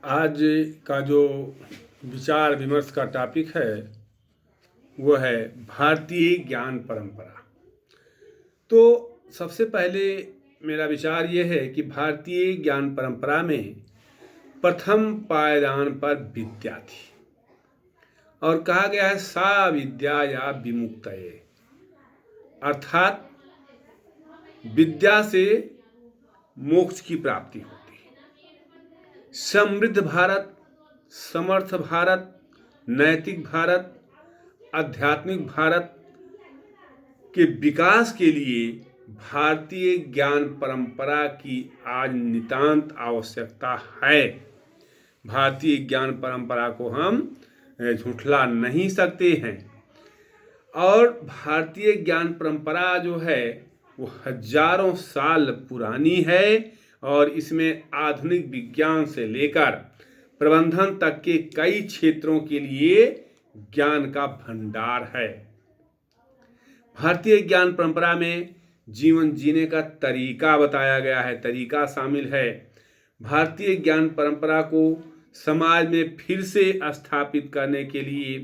आज का जो विचार विमर्श का टॉपिक है वो है भारतीय ज्ञान परंपरा। तो सबसे पहले मेरा विचार ये है कि भारतीय ज्ञान परंपरा में प्रथम पायदान पर विद्या थी और कहा गया है सा विद्या या विमुक्तये, अर्थात विद्या से मोक्ष की प्राप्ति होती है। समृद्ध भारत, समर्थ भारत, नैतिक भारत, आध्यात्मिक भारत के विकास के लिए भारतीय ज्ञान परंपरा की आज नितांत आवश्यकता है। भारतीय ज्ञान परंपरा को हम झुठला नहीं सकते हैं और भारतीय ज्ञान परंपरा जो है वो हजारों साल पुरानी है और इसमें आधुनिक विज्ञान से लेकर प्रबंधन तक के कई क्षेत्रों के लिए ज्ञान का भंडार है। भारतीय ज्ञान परंपरा में जीवन जीने का तरीका बताया गया है, तरीका शामिल है। भारतीय ज्ञान परंपरा को समाज में फिर से स्थापित करने के लिए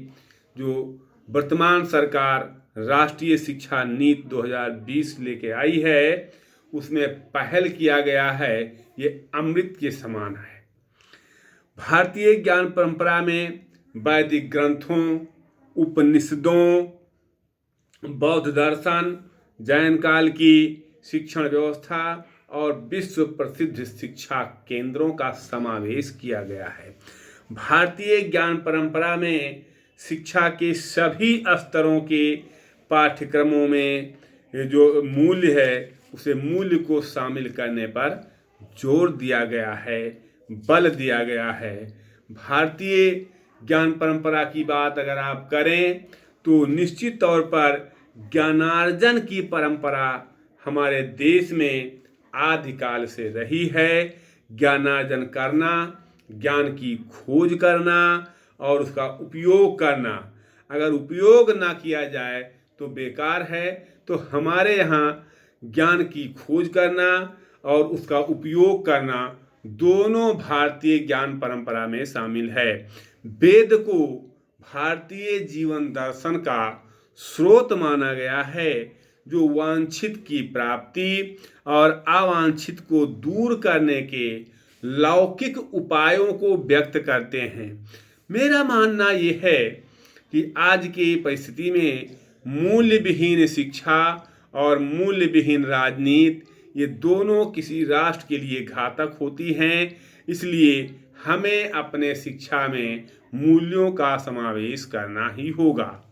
जो वर्तमान सरकार राष्ट्रीय शिक्षा नीति 2020 लेके आई है, उसमें पहल किया गया है, ये अमृत के समान है। भारतीय ज्ञान परंपरा में वैदिक ग्रंथों, उपनिषदों, बौद्ध दर्शन, जैन काल की शिक्षण व्यवस्था और विश्व प्रसिद्ध शिक्षा केंद्रों का समावेश किया गया है। भारतीय ज्ञान परंपरा में शिक्षा के सभी स्तरों के पाठ्यक्रमों में जो मूल्य है उसे मूल्य को शामिल करने पर जोर दिया गया है, बल दिया गया है। भारतीय ज्ञान परंपरा की बात अगर आप करें तो निश्चित तौर पर ज्ञानार्जन की परंपरा हमारे देश में आदिकाल से रही है। ज्ञानार्जन करना, ज्ञान की खोज करना और उसका उपयोग करना, अगर उपयोग ना किया जाए तो बेकार है। तो हमारे यहाँ ज्ञान की खोज करना और उसका उपयोग करना दोनों भारतीय ज्ञान परंपरा में शामिल है। वेद को भारतीय जीवन दर्शन का स्रोत माना गया है, जो वांछित की प्राप्ति और अवांछित को दूर करने के लौकिक उपायों को व्यक्त करते हैं। मेरा मानना यह है कि आज की परिस्थिति में मूल्य विहीन शिक्षा और मूल्य विहीन राजनीति, ये दोनों किसी राष्ट्र के लिए घातक होती हैं। इसलिए हमें अपने शिक्षा में मूल्यों का समावेश करना ही होगा।